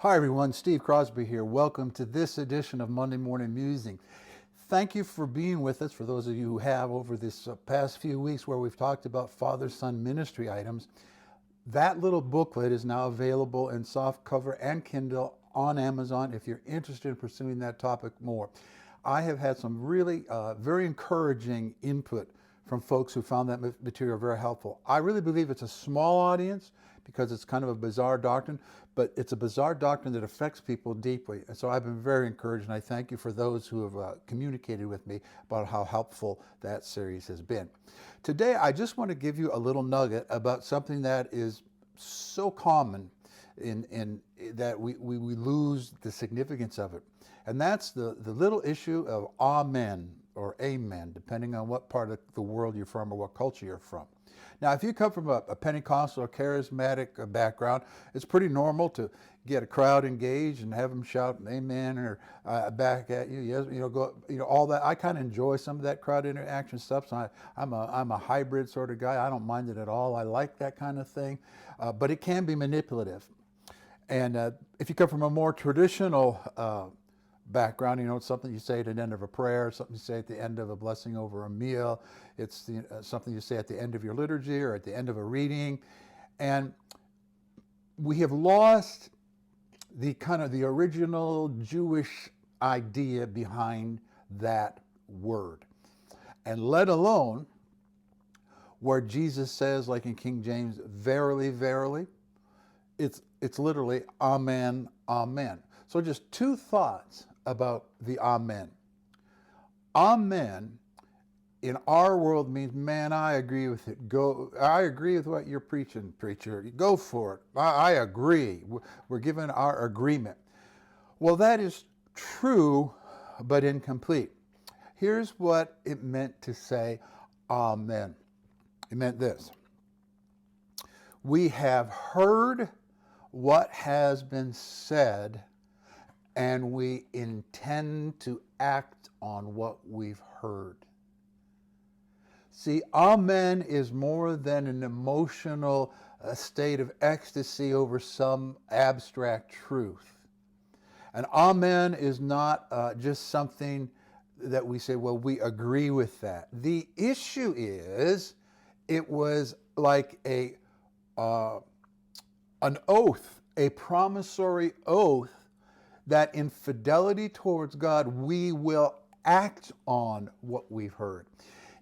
Hi everyone, Steve Crosby here. Welcome to this edition of Monday Morning Musing. Thank you for being with us, for those of you who have over this past few weeks where we've talked about FatherSon Ministry items. That little booklet is now available in soft cover and Kindle on Amazon if you're interested in pursuing that topic more. I have had some really very encouraging input from folks who found that material very helpful. I really believe it's a small audience because it's kind of a bizarre doctrine, but it's a bizarre doctrine that affects people deeply. And so I've been very encouraged, and I thank you for those who have communicated with me about how helpful that series has been. Today, I just want to give you a little nugget about something that is so common in that we lose the significance of it. And that's the little issue of amen or amen, depending on what part of the world you're from or what culture you're from. Now, if you come from a Pentecostal or charismatic background, it's pretty normal to get a crowd engaged and have them shout amen or back at you. Yes, all that. I kind of enjoy some of that crowd interaction stuff. So I'm a hybrid sort of guy. I don't mind it at all. I like that kind of thing, but it can be manipulative. And if you come from a more traditional background, it's something you say at the end of a prayer, something you say at the end of a blessing over a meal. It's something you say at the end of your liturgy or at the end of a reading. And we have lost the original Jewish idea behind that word. And let alone where Jesus says, like in King James, verily, verily, it's literally amen, amen. So just two thoughts about the amen. Amen in our world means, man, I agree with it. I agree with what you're preaching, preacher. Go for it. I agree. We're given our agreement. Well, that is true, but incomplete. Here's what it meant to say amen. It meant this. We have heard what has been said, and we intend to act on what we've heard. See, amen is more than an emotional state of ecstasy over some abstract truth. And amen is not just something that we say, well, we agree with that. The issue is, it was like an oath, a promissory oath, that in fidelity towards God, we will act on what we've heard.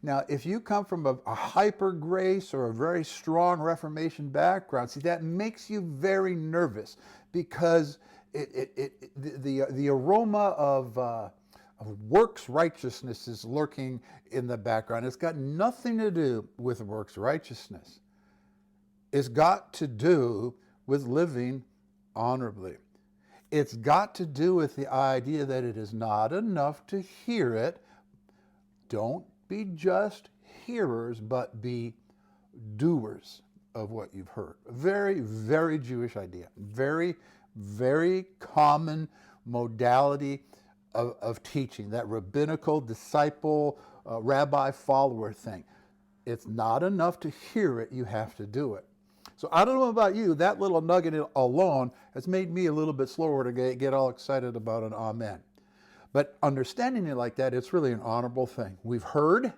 Now, if you come from a hyper grace or a very strong Reformation background, see, that makes you very nervous because the aroma of works righteousness is lurking in the background. It's got nothing to do with works righteousness. It's got to do with living honorably. It's got to do with the idea that it is not enough to hear it. Don't be just hearers, but be doers of what you've heard. Very, very Jewish idea. Very, very common modality of teaching, that rabbinical disciple, rabbi follower thing. It's not enough to hear it, you have to do it. So I don't know about you, that little nugget alone has made me a little bit slower to get all excited about an amen. But understanding it like that, it's really an honorable thing. We've heard,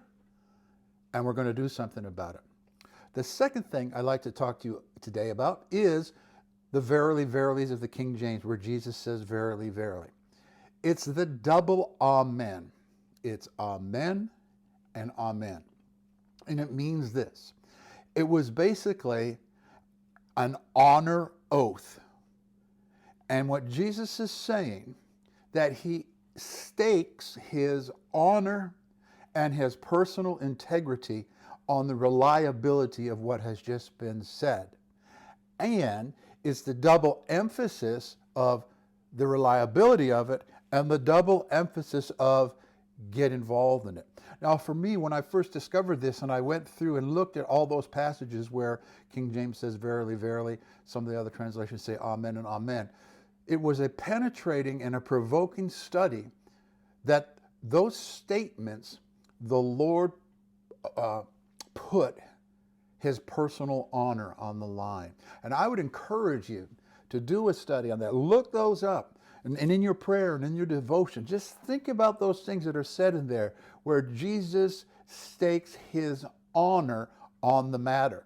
and we're going to do something about it. The second thing I'd like to talk to you today about is the verily, verilies of the King James, where Jesus says verily, verily. It's the double amen. It's amen and amen. And it means this. It was basically an honor oath. And what Jesus is saying, that he stakes his honor and his personal integrity on the reliability of what has just been said. And it's the double emphasis of the reliability of it and the double emphasis of get involved in it. Now, for me, when I first discovered this and I went through and looked at all those passages where King James says verily, verily, some of the other translations say amen and amen, it was a penetrating and a provoking study that those statements, the Lord put his personal honor on the line. And I would encourage you to do a study on that. Look those up. And in your prayer and in your devotion, just think about those things that are said in there where Jesus stakes his honor on the matter.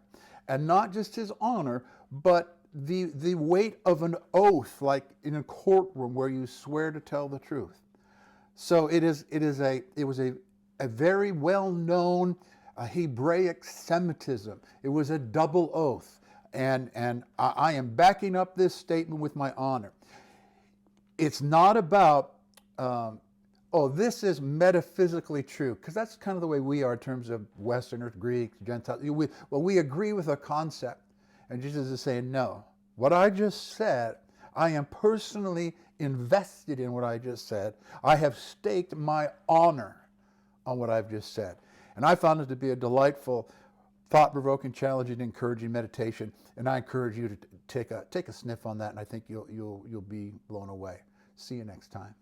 And not just his honor, but the weight of an oath, like in a courtroom where you swear to tell the truth. So it was a very well-known Hebraic Semitism. It was a double oath. And I am backing up this statement with my honor. It's not about, this is metaphysically true, because that's kind of the way we are in terms of Westerners, Greeks, Gentiles. We agree with a concept. And Jesus is saying, no, what I just said, I am personally invested in what I just said. I have staked my honor on what I've just said. And I found it to be a delightful, thought-provoking, challenging, encouraging meditation. And I encourage you to take a sniff on that, and I think you'll be blown away. See you next time.